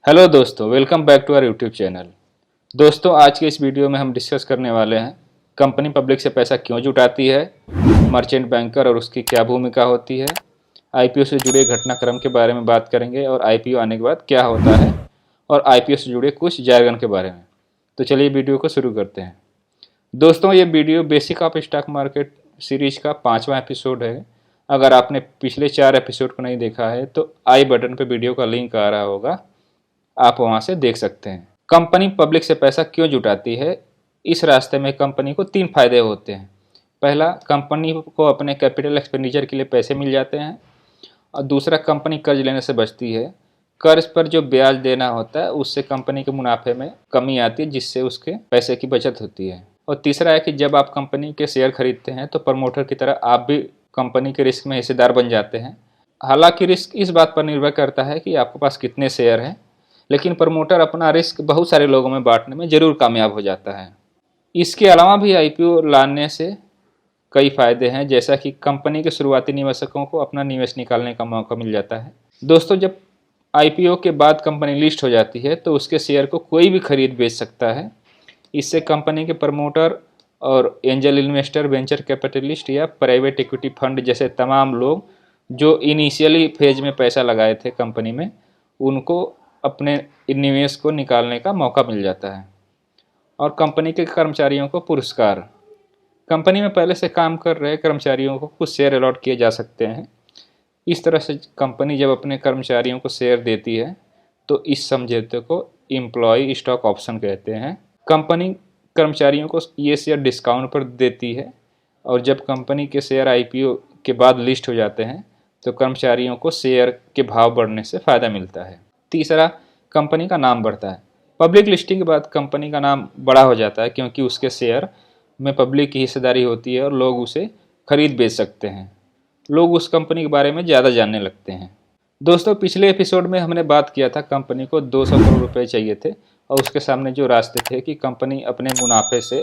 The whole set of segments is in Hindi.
हेलो दोस्तों, welcome back to our YouTube channel. दोस्तों, आज के इस वीडियो में हम डिस्कस करने वाले हैं कंपनी पब्लिक से पैसा क्यों जुटाती है, मर्चेंट बैंकर और उसकी क्या भूमिका होती है, आईपीओ से जुड़े घटनाक्रम के बारे में बात करेंगे और आईपीओ आने के बाद क्या होता है और आईपीओ से जुड़े कुछ जार्गन के बारे में। तो चलिए वीडियो को शुरू करते हैं। दोस्तों, ये video basic of stock market series का 5वां एपिसोड है। अगर आपने पिछले 4 एपिसोड को नहीं देखा है तो आई बटन पर वीडियो का लिंक आ रहा होगा, आप वहां से देख सकते हैं। कंपनी पब्लिक से पैसा क्यों जुटाती है? इस रास्ते में कंपनी को 3 फायदे होते हैं। पहला, कंपनी को अपने कैपिटल एक्सपेंडिचर के लिए पैसे मिल जाते हैं और दूसरा, कंपनी कर्ज लेने से बचती है। कर्ज पर जो ब्याज देना होता है उससे कंपनी के मुनाफे में कमी आती है, जिससे उसके पैसे की बचत होती है। और तीसरा है कि जब आप कंपनी के शेयर खरीदते हैं तो प्रमोटर की तरह आप भी कंपनी के रिस्क में हिस्सेदार बन जाते हैं। हालांकि रिस्क इस बात पर निर्भर करता है कि आपके पास कितने शेयर हैं, लेकिन प्रमोटर अपना रिस्क बहुत सारे लोगों में बांटने में जरूर कामयाब हो जाता है। इसके अलावा भी आईपीओ लाने से कई फायदे हैं, जैसा कि कंपनी के शुरुआती निवेशकों को अपना निवेश निकालने का मौका मिल जाता है। दोस्तों, जब आईपीओ के बाद कंपनी लिस्ट हो जाती है तो उसके शेयर को कोई भी खरीद बेच सकता है। इससे कंपनी के प्रमोटर और एंजल इन्वेस्टर, वेंचर कैपिटलिस्ट या प्राइवेट इक्विटी फंड जैसे तमाम लोग जो इनिशियली फेज में पैसा लगाए थे कंपनी में, उनको अपने निवेश को निकालने का मौका मिल जाता है। और कंपनी के कर्मचारियों को पुरस्कार, कंपनी में पहले से काम कर रहे कर्मचारियों को कुछ शेयर अलॉट किए जा सकते हैं। इस तरह से कंपनी जब अपने कर्मचारियों को शेयर देती है तो इस समझौते को एम्प्लॉय स्टॉक ऑप्शन कहते हैं। कंपनी कर्मचारियों को ये शेयर डिस्काउंट पर देती है और जब कंपनी के शेयर आईपीओ के बाद लिस्ट हो जाते हैं तो कर्मचारियों को शेयर के भाव बढ़ने से फ़ायदा मिलता है। तीसरा, कंपनी का नाम बढ़ता है। पब्लिक लिस्टिंग के बाद कंपनी का नाम बड़ा हो जाता है, क्योंकि उसके शेयर में पब्लिक की हिस्सेदारी होती है और लोग उसे खरीद बेच सकते हैं। लोग उस कंपनी के बारे में ज़्यादा जानने लगते हैं। दोस्तों, पिछले एपिसोड में हमने बात किया था कंपनी को 200 करोड़ रुपए चाहिए थे और उसके सामने जो रास्ते थे कि कंपनी अपने मुनाफे से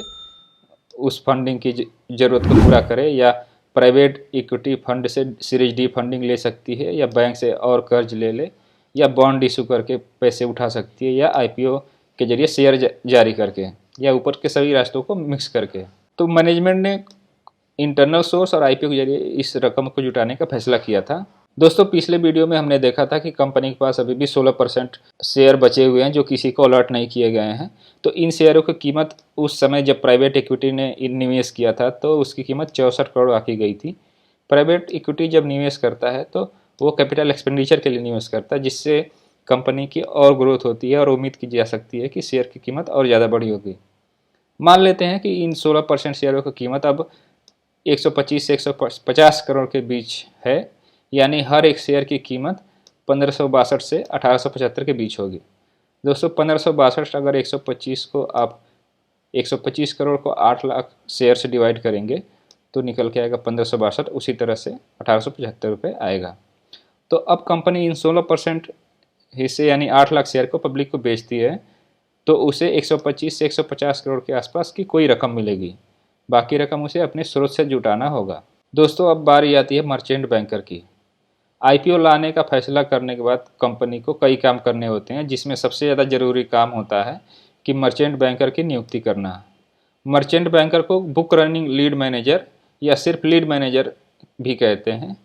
उस फंडिंग की ज़रूरत को पूरा करे, या प्राइवेट इक्विटी फंड से सीरीज डी फंडिंग ले सकती है, या बैंक से और कर्ज ले ले, या बॉन्ड इशू करके पैसे उठा सकती है, या आईपीओ के जरिए शेयर जारी करके, या ऊपर के सभी रास्तों को मिक्स करके। तो मैनेजमेंट ने इंटरनल सोर्स और आईपीओ के जरिए इस रकम को जुटाने का फैसला किया था। दोस्तों, पिछले वीडियो में हमने देखा था कि कंपनी के पास अभी भी 16% शेयर बचे हुए हैं जो किसी को अलॉट नहीं किए गए हैं। तो इन शेयरों की कीमत उस समय जब प्राइवेट इक्विटी ने निवेश किया था तो उसकी कीमत 64 करोड़ आकी गई थी। प्राइवेट इक्विटी जब निवेश करता है तो वो कैपिटल एक्सपेंडिचर के लिए निवेश करता है, जिससे कंपनी की और ग्रोथ होती है और उम्मीद की जा सकती है कि शेयर की कीमत और ज़्यादा बढ़ी होगी। मान लेते हैं कि इन 16% शेयरों की कीमत अब 125 से 150 करोड़ के बीच है, यानी हर एक शेयर की कीमत 1562 से 1875 के बीच होगी। दोस्तों, 1562 अगर 125 को आप 125 करोड़ को 8 लाख शेयर से डिवाइड करेंगे तो निकल के आएगा 1562, उसी तरह से 1875 रुपये आएगा। तो अब कंपनी इन 16% हिस्से यानी 8 लाख शेयर को पब्लिक को बेचती है तो उसे 125 से 150 करोड़ के आसपास की कोई रकम मिलेगी। बाकी रकम उसे अपने स्रोत से जुटाना होगा। दोस्तों, अब बारी आती है मर्चेंट बैंकर की। आईपीओ लाने का फैसला करने के बाद कंपनी को कई काम करने होते हैं, जिसमें सबसे ज़्यादा ज़रूरी काम होता है कि मर्चेंट बैंकर की नियुक्ति करना। मर्चेंट बैंकर को बुक रनिंग लीड मैनेजर या सिर्फ लीड मैनेजर भी कहते हैं।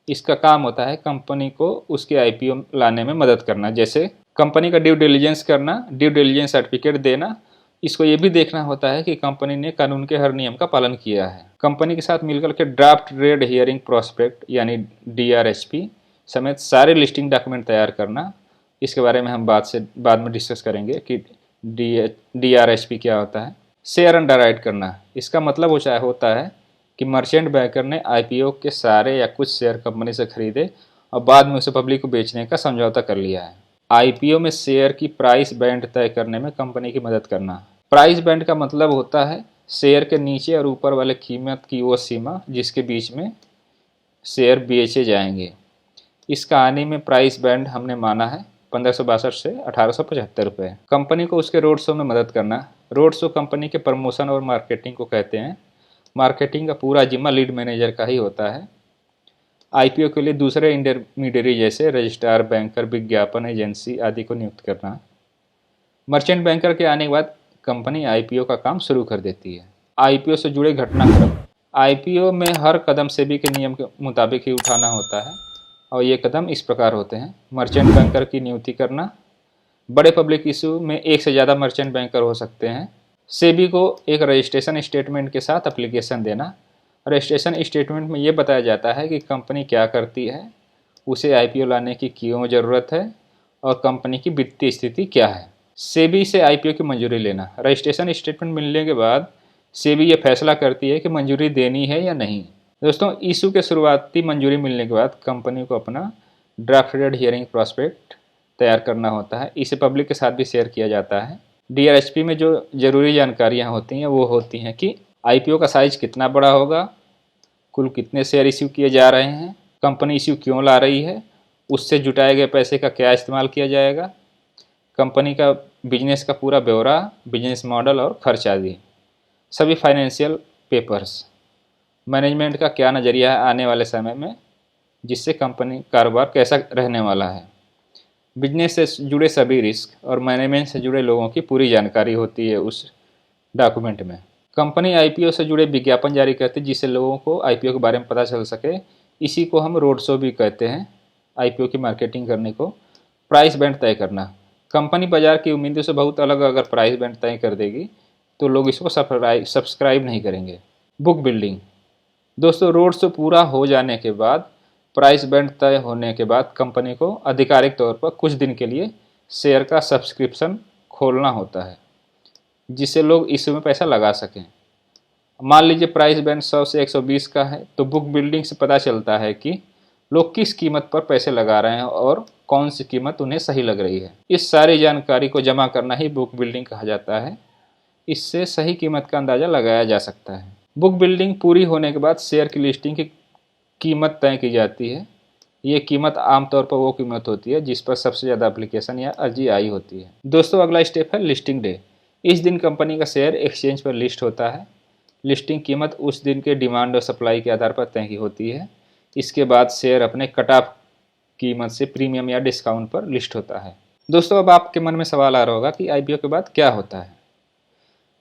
इसका काम होता है कंपनी को उसके आईपीओ लाने में मदद करना, जैसे कंपनी का ड्यू डिलिजेंस करना, ड्यू डिलिजेंस सर्टिफिकेट देना। इसको ये भी देखना होता है कि कंपनी ने कानून के हर नियम का पालन किया है। कंपनी के साथ मिलकर के ड्राफ्ट रेड हियरिंग प्रोस्पेक्ट यानी डीआरएचपी समेत सारे लिस्टिंग डॉक्यूमेंट तैयार करना। इसके बारे में हम बाद में डिस्कस करेंगे कि डीआरएचपी क्या होता है। शेयर अंडरराइट करना, इसका मतलब होता है कि मर्चेंट बैंकर ने आईपीओ के सारे या कुछ शेयर कंपनी से खरीदे और बाद में उसे पब्लिक को बेचने का समझौता कर लिया है। आईपीओ में शेयर की प्राइस बैंड तय करने में कंपनी की मदद करना। प्राइस बैंड का मतलब होता है शेयर के नीचे और ऊपर वाले कीमत की वो सीमा जिसके बीच में शेयर बेचे जाएंगे। इस कहानी में प्राइस बैंड हमने माना है 1562 से 1875 रुपये। कंपनी को उसके रोड शो में मदद करना। रोड शो कंपनी के प्रमोशन और मार्केटिंग को कहते हैं। मार्केटिंग का पूरा जिम्मा लीड मैनेजर का ही होता है। आईपीओ के लिए दूसरे इंटरमीडियरी जैसे रजिस्ट्रार, बैंकर, विज्ञापन एजेंसी आदि को नियुक्त करना। मर्चेंट बैंकर के आने के बाद कंपनी आईपीओ का काम शुरू कर देती है। आईपीओ से जुड़े घटनाक्रम। आईपीओ में हर कदम सेबी के नियम के मुताबिक ही उठाना होता है और ये कदम इस प्रकार होते हैं। मर्चेंट बैंकर की नियुक्ति करना। बड़े पब्लिक इशू में एक से ज़्यादा मर्चेंट बैंकर हो सकते हैं। सेबी को एक रजिस्ट्रेशन स्टेटमेंट के साथ एप्लीकेशन देना। रजिस्ट्रेशन स्टेटमेंट में ये बताया जाता है कि कंपनी क्या करती है, उसे आईपीओ लाने की क्यों ज़रूरत है और कंपनी की वित्तीय स्थिति क्या है। सेबी से आईपीओ की मंजूरी लेना। रजिस्ट्रेशन स्टेटमेंट मिलने के बाद सेबी ये फैसला करती है कि मंजूरी देनी है या नहीं। दोस्तों, इशू के शुरुआती मंजूरी मिलने के बाद कंपनी को अपना ड्राफ्टेड हियरिंग प्रॉस्पेक्ट तैयार करना होता है। इसे पब्लिक के साथ भी शेयर किया जाता है। डीआरएचपी में जो जरूरी जानकारियाँ होती हैं वो होती हैं कि आईपीओ का साइज कितना बड़ा होगा, कुल कितने शेयर इश्यू किए जा रहे हैं, कंपनी इश्यू क्यों ला रही है, उससे जुटाए गए पैसे का क्या इस्तेमाल किया जाएगा, कंपनी का बिजनेस का पूरा ब्यौरा, बिजनेस मॉडल और खर्च आदि, सभी फाइनेंशियल पेपर्स, मैनेजमेंट का क्या नज़रिया है आने वाले समय में, जिससे कंपनी कारोबार कैसा रहने वाला है, बिजनेस से जुड़े सभी रिस्क और मैनेजमेंट से जुड़े लोगों की पूरी जानकारी होती है उस डॉक्यूमेंट में। कंपनी आईपीओ से जुड़े विज्ञापन जारी करती है जिससे लोगों को आईपीओ के बारे में पता चल सके। इसी को हम रोड शो भी कहते हैं। आईपीओ की मार्केटिंग करने को। प्राइस बैंड तय करना। कंपनी बाजार की उम्मीदों से बहुत अलग अगर प्राइस बैंड तय कर देगी तो लोग इसको सब्सक्राइब नहीं करेंगे। Book building. दोस्तों, रोड शो पूरा हो जाने के बाद, प्राइस बैंड तय होने के बाद कंपनी को आधिकारिक तौर पर कुछ दिन के लिए शेयर का सब्सक्रिप्शन खोलना होता है जिससे लोग इशू में पैसा लगा सकें। मान लीजिए प्राइस बैंड 100 से 120 का है तो बुक बिल्डिंग से पता चलता है कि लोग किस कीमत पर पैसे लगा रहे हैं और कौन सी कीमत उन्हें सही लग रही है। इस सारी जानकारी को जमा करना ही बुक बिल्डिंग कहा जाता है। इससे सही कीमत का अंदाज़ा लगाया जा सकता है। बुक बिल्डिंग पूरी होने के बाद शेयर की लिस्टिंग की कीमत तय की जाती है। ये कीमत आमतौर पर वो कीमत होती है जिस पर सबसे ज़्यादा एप्लीकेशन या अर्जी आई होती है। दोस्तों, अगला स्टेप है लिस्टिंग डे। इस दिन कंपनी का शेयर एक्सचेंज पर लिस्ट होता है। लिस्टिंग कीमत उस दिन के डिमांड और सप्लाई के आधार पर तय की होती है। इसके बाद शेयर अपने कट ऑफ कीमत से प्रीमियम या डिस्काउंट पर लिस्ट होता है। दोस्तों, अब आपके मन में सवाल आ रहा होगा कि आईपीओ के बाद क्या होता है।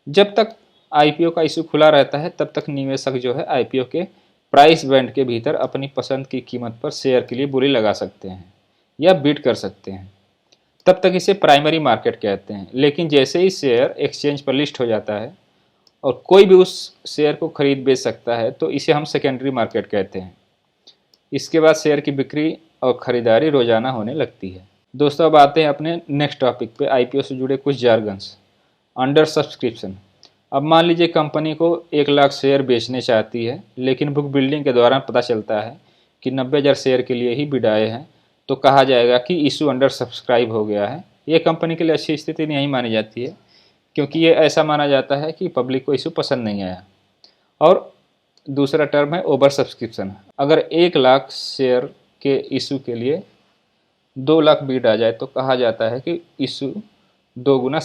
जब तक आईपीओ का इशू खुला रहता है तब तक निवेशक जो है आईपीओ के प्राइस बैंड के भीतर अपनी पसंद की कीमत पर शेयर के लिए बोली लगा सकते हैं या बिड कर सकते हैं। तब तक इसे प्राइमरी मार्केट कहते हैं। लेकिन जैसे ही शेयर एक्सचेंज पर लिस्ट हो जाता है और कोई भी उस शेयर को खरीद बेच सकता है तो इसे हम सेकेंडरी मार्केट कहते हैं। इसके बाद शेयर की बिक्री और ख़रीदारी रोजाना होने लगती है। दोस्तों, अब आते हैं अपने नेक्स्ट टॉपिक पे, आईपीओ से जुड़े कुछ जार्गन्स। Under subscription. अब मान लीजिए कंपनी को 1 लाख शेयर बेचने चाहती है लेकिन बुक बिल्डिंग के दौरान पता चलता है कि 90,000 शेयर के लिए ही बिड आए हैं तो कहा जाएगा कि इशू अंडर सब्सक्राइब हो गया है। ये कंपनी के लिए अच्छी स्थिति नहीं मानी जाती है क्योंकि ये ऐसा माना जाता है कि पब्लिक को इशू पसंद नहीं आया। और दूसरा टर्म है ओवर सब्सक्रिप्शन। अगर 1 लाख शेयर के इशू के लिए 2 लाख बिड आ जाए तो कहा जाता है कि इशू 2 गुना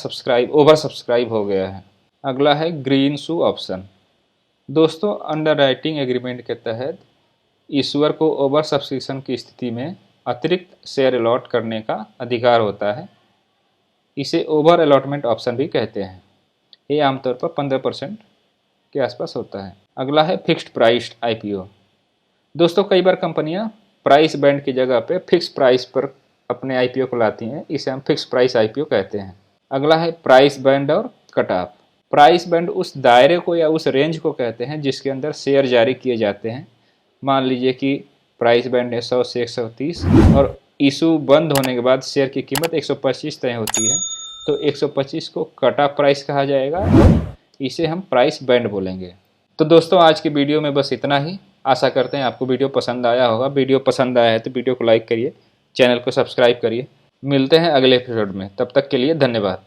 ओवर सब्सक्राइब हो गया है। अगला है ग्रीन शू ऑप्शन। दोस्तों, अंडरराइटिंग एग्रीमेंट के तहत इशूअर को ओवर सब्सक्रिप्शन की स्थिति में अतिरिक्त शेयर अलॉट करने का अधिकार होता है। इसे ओवर अलॉटमेंट ऑप्शन भी कहते हैं। ये आमतौर पर 15% के आसपास होता है। अगला है फिक्स्ड प्राइस आईपीओ। दोस्तों, कई बार कंपनियां प्राइस बैंड की जगह पे फिक्स प्राइस पर अपने आईपीओ को लाती हैं। इसे हम फिक्स प्राइस आईपीओ कहते हैं। अगला है प्राइस बैंड और कट ऑफ। प्राइस बैंड उस दायरे को या उस रेंज को कहते हैं जिसके अंदर शेयर जारी किए जाते हैं। मान लीजिए कि प्राइस बैंड है 100 से 130 और इशू बंद होने के बाद शेयर की कीमत 125 तय होती है तो 125 को कट ऑफ प्राइस कहा जाएगा और इसे हम प्राइस बैंड बोलेंगे। तो दोस्तों, आज की वीडियो में बस इतना ही। आशा करते हैं आपको वीडियो पसंद आया होगा। वीडियो पसंद आया है तो वीडियो को लाइक करिए, चैनल को सब्सक्राइब करिए। मिलते हैं अगले एपिसोड में, तब तक के लिए धन्यवाद।